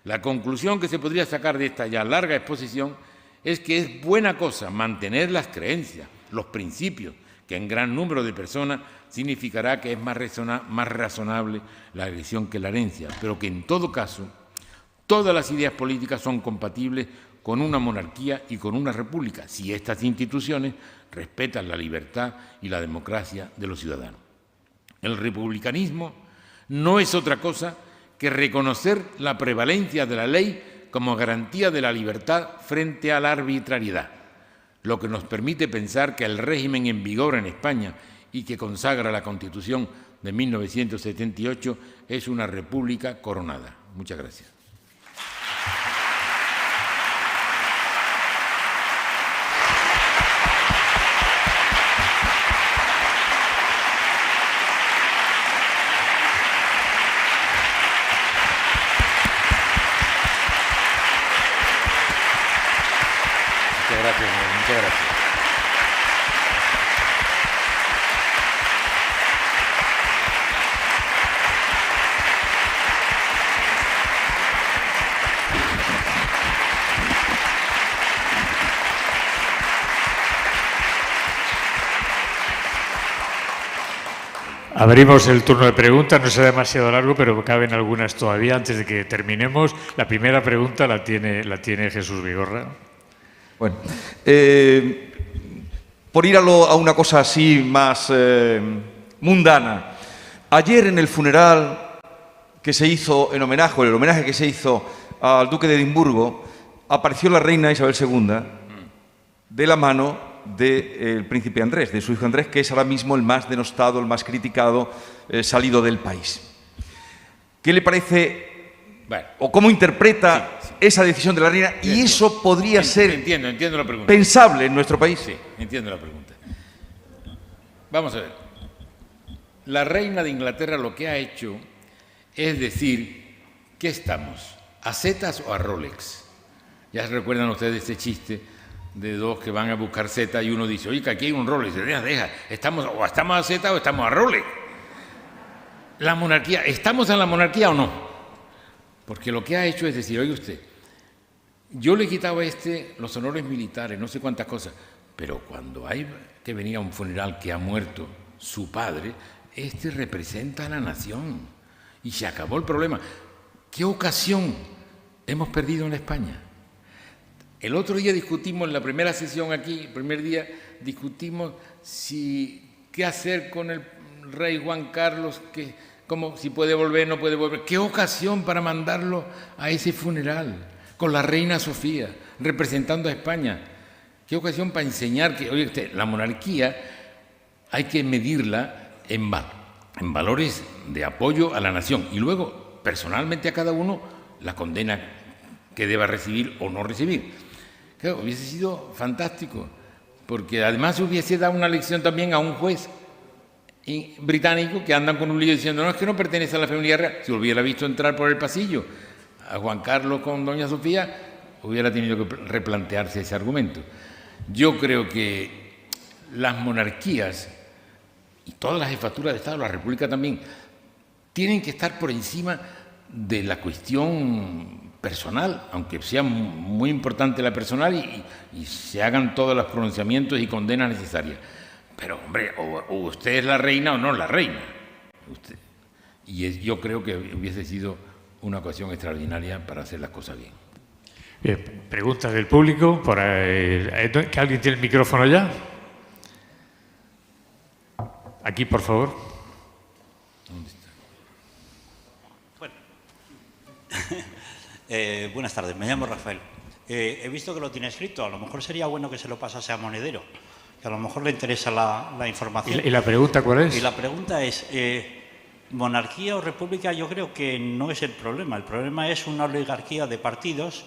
La conclusión que se podría sacar de esta ya larga exposición es que es buena cosa mantener las creencias, los principios, que en gran número de personas significará que es más razonable la elección que la herencia, pero que en todo caso todas las ideas políticas son compatibles con una monarquía y con una república, si estas instituciones respetan la libertad y la democracia de los ciudadanos. El republicanismo no es otra cosa que reconocer la prevalencia de la ley como garantía de la libertad frente a la arbitrariedad, lo que nos permite pensar que el régimen en vigor en España y que consagra la Constitución de 1978 es una república coronada. Muchas gracias. Muchas gracias.
Abrimos el turno de preguntas, no será demasiado largo, pero caben algunas todavía antes de que terminemos. La primera pregunta la tiene Jesús Vigorra.
Bueno, por ir a una cosa así más mundana, ayer en el funeral que se hizo en homenaje, el homenaje que se hizo al duque de Edimburgo, apareció la reina Isabel II de la mano del príncipe Andrés, de su hijo Andrés, que es ahora mismo el más denostado, el más criticado, salido del país. ¿Qué le parece
Bueno.
¿O cómo interpreta esa decisión de la reina? Y eso podría ser
entiendo la pregunta.
Pensable en nuestro país.
Sí, entiendo la pregunta. Vamos a ver. La reina de Inglaterra lo que ha hecho es decir, ¿qué estamos? ¿A setas o a Rolex? Ya se recuerdan ustedes este chiste de dos que van a buscar setas y uno dice, oye, que aquí hay un Rolex. Y dice, deja, estamos a setas o estamos a Rolex. La monarquía, ¿estamos en la monarquía o no? Porque lo que ha hecho es decir, oye usted, yo le he quitado a los honores militares, no sé cuántas cosas, pero cuando hay que venir a un funeral que ha muerto su padre, representa a la nación y se acabó el problema. ¿Qué ocasión hemos perdido en España? El otro día discutimos, en la primera sesión aquí, el primer día, discutimos qué hacer con el rey Juan Carlos, si puede volver, no puede volver. ¿Qué ocasión para mandarlo a ese funeral con la reina Sofía, representando a España? ¿Qué ocasión para enseñar que, oye, la monarquía hay que medirla en valores de apoyo a la nación y luego, personalmente a cada uno, la condena que deba recibir o no recibir? Claro, hubiese sido fantástico, porque además hubiese dado una lección también a un juez británico que andan con un lío diciendo, no, es que no pertenece a la familia real. Si hubiera visto entrar por el pasillo a Juan Carlos con doña Sofía, hubiera tenido que replantearse ese argumento. Yo creo que las monarquías y todas las jefaturas de Estado, la República también, tienen que estar por encima de la cuestión personal, aunque sea muy importante la personal y se hagan todos los pronunciamientos y condenas necesarias. Pero, hombre, o usted es la reina o no es la reina. Yo creo que hubiese sido una ocasión extraordinaria para hacer las cosas bien.
Bien, preguntas del público. ¿Que alguien tiene el micrófono ya? Aquí, por favor.
¿Dónde está? Bueno, buenas tardes, me llamo Rafael. He visto que lo tiene escrito, a lo mejor sería bueno que se lo pasase a Monedero, que a lo mejor le interesa la información.
¿Y la pregunta cuál es?
Y la pregunta es, ¿monarquía o república? Yo creo que no es el problema es una oligarquía de partidos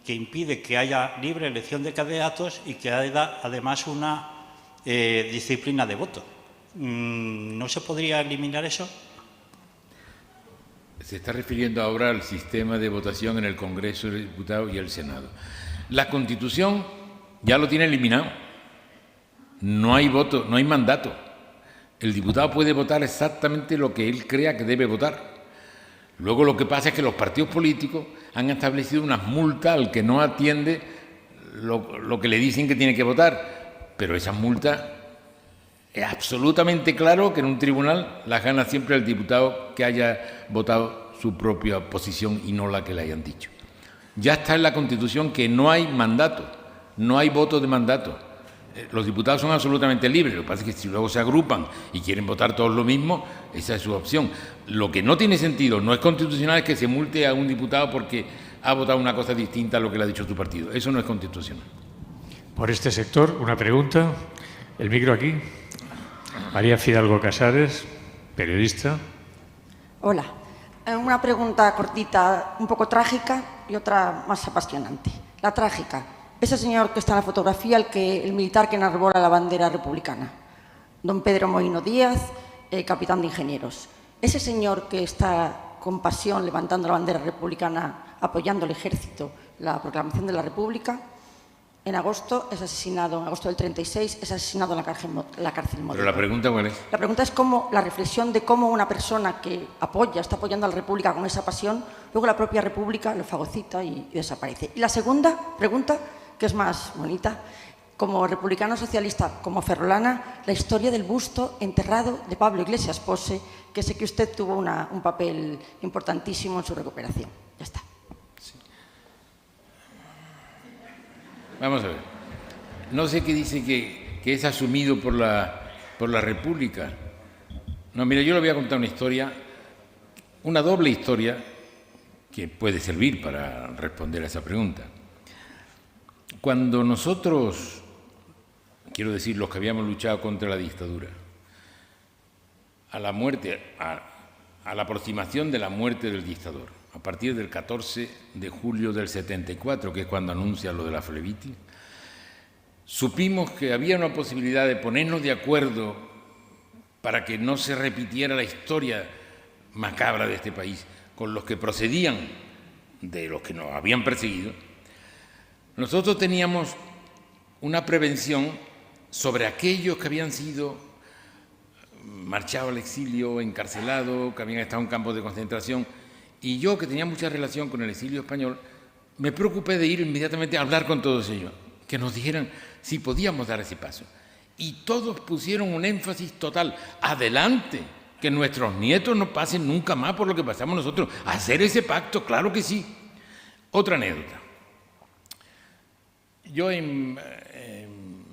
que impide que haya libre elección de candidatos y que haya además una disciplina de voto. ¿No se podría eliminar eso?
Se está refiriendo ahora al sistema de votación en el Congreso de los Diputados y el Senado. La Constitución ya lo tiene eliminado. No hay voto, no hay mandato. El diputado puede votar exactamente lo que él crea que debe votar. Luego lo que pasa es que los partidos políticos han establecido unas multas al que no atiende lo que le dicen que tiene que votar. Pero esas multas, es absolutamente claro que en un tribunal las gana siempre el diputado que haya votado su propia posición y no la que le hayan dicho. Ya está en la Constitución que no hay mandato, no hay voto de mandato. Los diputados son absolutamente libres, lo que pasa es que si luego se agrupan y quieren votar todos lo mismo, esa es su opción. Lo que no tiene sentido, no es constitucional, es que se multe a un diputado porque ha votado una cosa distinta a lo que le ha dicho su partido. Eso no es constitucional.
Por este sector, una pregunta. El micro aquí. María Fidalgo Casares, periodista.
Hola. Una pregunta cortita, un poco trágica y otra más apasionante. La trágica. Ese señor que está en la fotografía, el militar que enarbola la bandera republicana, don Pedro Moino Díaz, capitán de ingenieros. Ese señor que está con pasión levantando la bandera republicana, apoyando al ejército, la proclamación de la República, en agosto es asesinado, en agosto del 36, es asesinado en la cárcel Modelo.
Pero la pregunta, ¿cuál es?
La pregunta es la reflexión de cómo una persona que está apoyando a la República con esa pasión, luego la propia República lo fagocita y desaparece. Y la segunda pregunta, que es más bonita, como republicano socialista, como ferrolana, la historia del busto enterrado de Pablo Iglesias Pose, que sé que usted tuvo un papel importantísimo en su recuperación. Ya está.
Sí. Vamos a ver. No sé qué dice que es asumido por la República. No, mira, yo le voy a contar una historia, una doble historia, que puede servir para responder a esa pregunta. Cuando nosotros, quiero decir, los que habíamos luchado contra la dictadura, a la muerte, a la aproximación de la muerte del dictador, a partir del 14 de julio del 74, que es cuando anuncia lo de la flebitis, supimos que había una posibilidad de ponernos de acuerdo para que no se repitiera la historia macabra de este país con los que procedían de los que nos habían perseguido. Nosotros teníamos una prevención sobre aquellos que habían sido marchados al exilio, encarcelados, que habían estado en campos de concentración, y yo, que tenía mucha relación con el exilio español, me preocupé de ir inmediatamente a hablar con todos ellos, que nos dijeran si podíamos dar ese paso. Y todos pusieron un énfasis total: adelante, que nuestros nietos no pasen nunca más por lo que pasamos nosotros. Hacer ese pacto, claro que sí. Otra anécdota. Yo en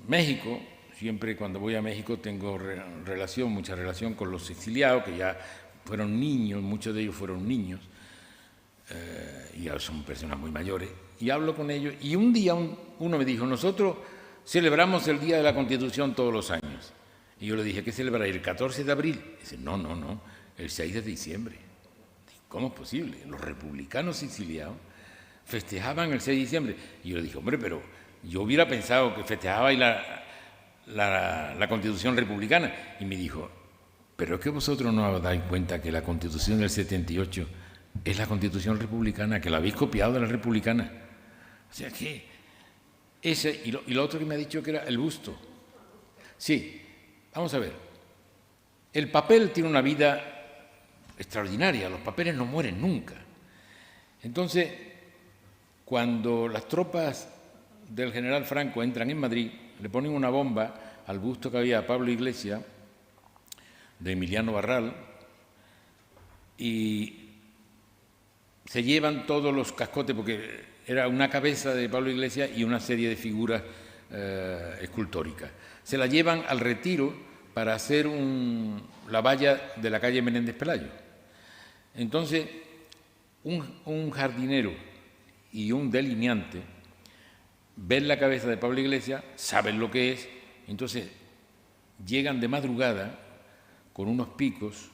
México, siempre cuando voy a México tengo mucha relación con los exiliados, que ya fueron niños, muchos de ellos fueron niños, y ya son personas muy mayores, y hablo con ellos, y un día uno me dijo: nosotros celebramos el Día de la Constitución todos los años. Y yo le dije: ¿qué celebráis? ¿El 14 de abril? Y dice: no, el 6 de diciembre. ¿Cómo es posible? Los republicanos exiliados festejaban el 6 de diciembre. Y yo le dije: hombre, pero yo hubiera pensado que festejabais la Constitución republicana. Y me dijo: pero es que vosotros no os dais cuenta que la Constitución del 78 es la Constitución republicana, que la habéis copiado de la republicana. O sea que ese, y lo otro que me ha dicho que era el busto. Sí, vamos a ver. El papel tiene una vida extraordinaria, los papeles no mueren nunca. Entonces, cuando las tropas del general Franco entran en Madrid, le ponen una bomba al busto que había a Pablo Iglesias, de Emiliano Barral, y se llevan todos los cascotes, porque era una cabeza de Pablo Iglesias y una serie de figuras escultóricas. Se la llevan al Retiro para hacer la valla de la calle Menéndez Pelayo. Entonces, un jardinero y un delineante ven la cabeza de Pablo Iglesias, saben lo que es, entonces llegan de madrugada con unos picos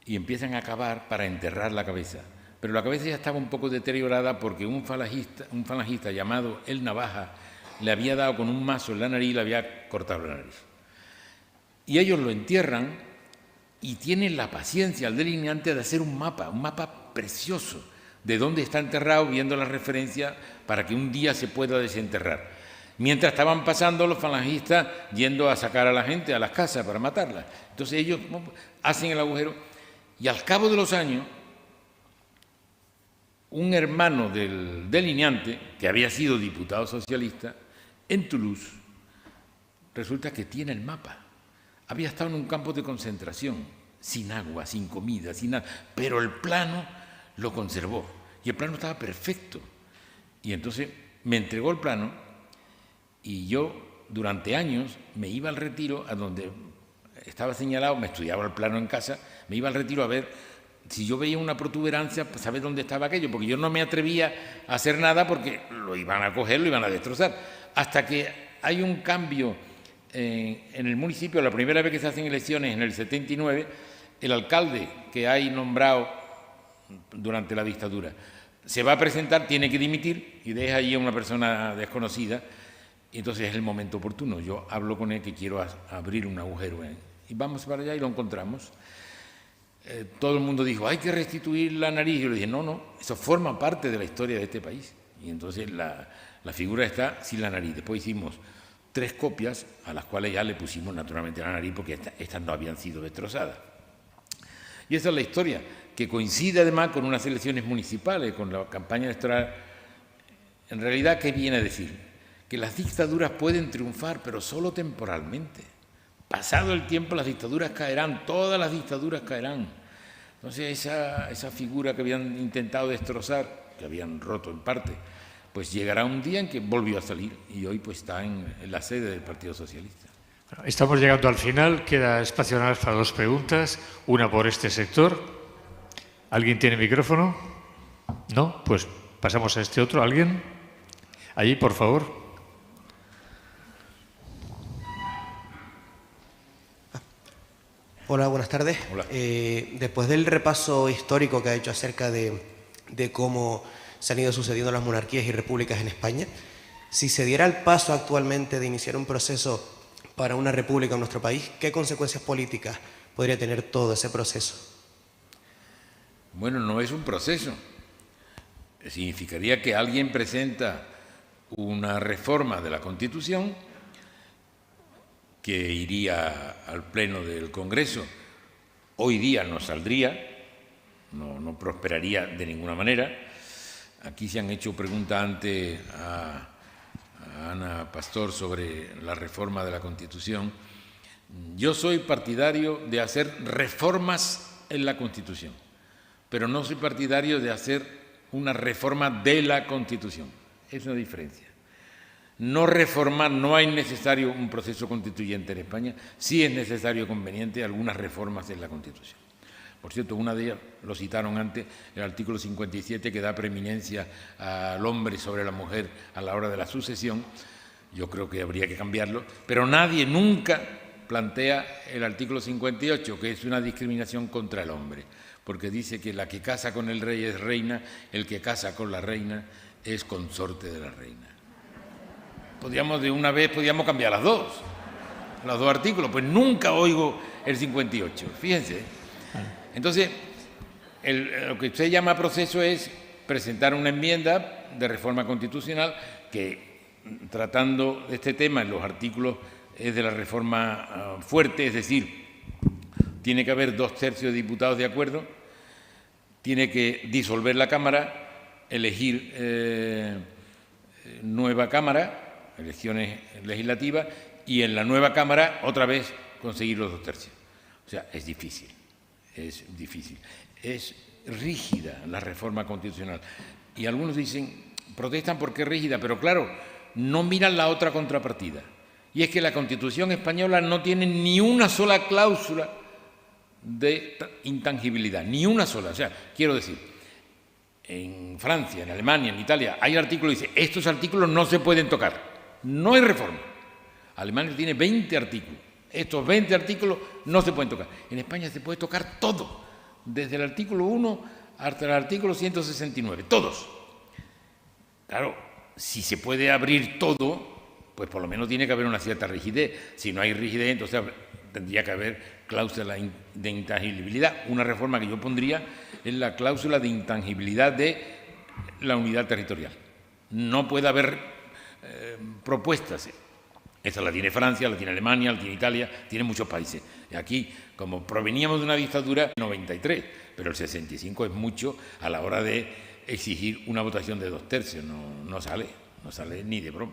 y empiezan a cavar para enterrar la cabeza. Pero la cabeza ya estaba un poco deteriorada porque un falangista llamado El Navaja le había dado con un mazo en la nariz y le había cortado la nariz. Y ellos lo entierran y tienen la paciencia, el delineante, de hacer un mapa precioso de dónde está enterrado, viendo las referencias para que un día se pueda desenterrar. Mientras estaban pasando los falangistas yendo a sacar a la gente a las casas para matarla. Entonces ellos hacen el agujero y al cabo de los años, un hermano del delineante, que había sido diputado socialista, en Toulouse, resulta que tiene el mapa. Había estado en un campo de concentración, sin agua, sin comida, sin nada, pero el plano lo conservó y el plano estaba perfecto. Y entonces me entregó el plano y yo durante años me iba al Retiro, a donde estaba señalado, me estudiaba el plano en casa, me iba al Retiro a ver si yo veía una protuberancia, pues saber dónde estaba aquello, porque yo no me atrevía a hacer nada porque lo iban a coger, lo iban a destrozar. Hasta que hay un cambio en el municipio, la primera vez que se hacen elecciones en el 79, el alcalde que hay nombrado durante la dictadura se va a presentar, tiene que dimitir y deja allí a una persona desconocida, y entonces es el momento oportuno. Yo hablo con él que quiero abrir un agujero y vamos para allá y lo encontramos. Todo el mundo dijo: hay que restituir la nariz. Y yo le dije: no, eso forma parte de la historia de este país. Y entonces la figura está sin la nariz. Después hicimos 3 copias a las cuales ya le pusimos naturalmente la nariz porque estas no habían sido destrozadas. Y esa es la historia, que coincide además con unas elecciones municipales, con la campaña electoral. En realidad, ¿qué viene a decir? Que las dictaduras pueden triunfar, pero solo temporalmente. Pasado el tiempo, las dictaduras caerán, todas las dictaduras caerán. Entonces, esa figura que habían intentado destrozar, que habían roto en parte, pues llegará un día en que volvió a salir y hoy pues está en la sede del Partido Socialista.
Bueno, estamos llegando al final, queda espacio nada más para 2 preguntas, una por este sector. ¿Alguien tiene micrófono? ¿No? Pues pasamos a este otro. ¿Alguien? Allí, por favor.
Hola, buenas tardes.
Hola.
Después del repaso histórico que ha hecho acerca de de cómo se han ido sucediendo las monarquías y repúblicas en España. Si se diera el paso actualmente de iniciar un proceso para una república en nuestro país, ¿qué consecuencias políticas podría tener todo ese proceso?
Bueno, no es un proceso. Significaría que alguien presenta una reforma de la Constitución que iría al Pleno del Congreso. Hoy día no saldría, no prosperaría de ninguna manera. Aquí se han hecho preguntas antes a Ana Pastor sobre la reforma de la Constitución. Yo soy partidario de hacer reformas en la Constitución, pero no soy partidario de hacer una reforma de la Constitución. Es una diferencia. No reformar, no hay necesario un proceso constituyente en España, sí es necesario conveniente algunas reformas en la Constitución. Por cierto, una de ellas, lo citaron antes, el artículo 57 que da preeminencia al hombre sobre la mujer a la hora de la sucesión. Yo creo que habría que cambiarlo, pero nadie nunca plantea el artículo 58, que es una discriminación contra el hombre, porque dice que la que casa con el rey es reina, el que casa con la reina es consorte de la reina. Podríamos cambiar los dos artículos, pues nunca oigo el 58, fíjense. Entonces, lo que usted llama proceso es presentar una enmienda de reforma constitucional que, tratando de este tema en los artículos, es de la reforma fuerte, es decir, tiene que haber 2/3 de diputados de acuerdo, tiene que disolver la Cámara, elegir nueva Cámara, elecciones legislativas, y en la nueva Cámara otra vez conseguir los 2/3. O sea, es difícil. Es rígida la reforma constitucional. Y algunos protestan porque es rígida, pero claro, no miran la otra contrapartida. Y es que la Constitución española no tiene ni una sola cláusula de intangibilidad, ni una sola. O sea, quiero decir, en Francia, en Alemania, en Italia, hay artículos que dicen, estos artículos no se pueden tocar. No hay reforma. Alemania tiene 20 artículos. Estos 20 artículos no se pueden tocar. En España se puede tocar todo, desde el artículo 1 hasta el artículo 169, todos. Claro, si se puede abrir todo, pues por lo menos tiene que haber una cierta rigidez. Si no hay rigidez, entonces tendría que haber cláusula de intangibilidad. Una reforma que yo pondría es la cláusula de intangibilidad de la unidad territorial. No puede haber propuestas. Esta la tiene Francia, la tiene Alemania, la tiene Italia, tiene muchos países. Y aquí, como proveníamos de una dictadura, 93, pero el 65 es mucho a la hora de exigir una votación de 2/3. No sale ni de broma.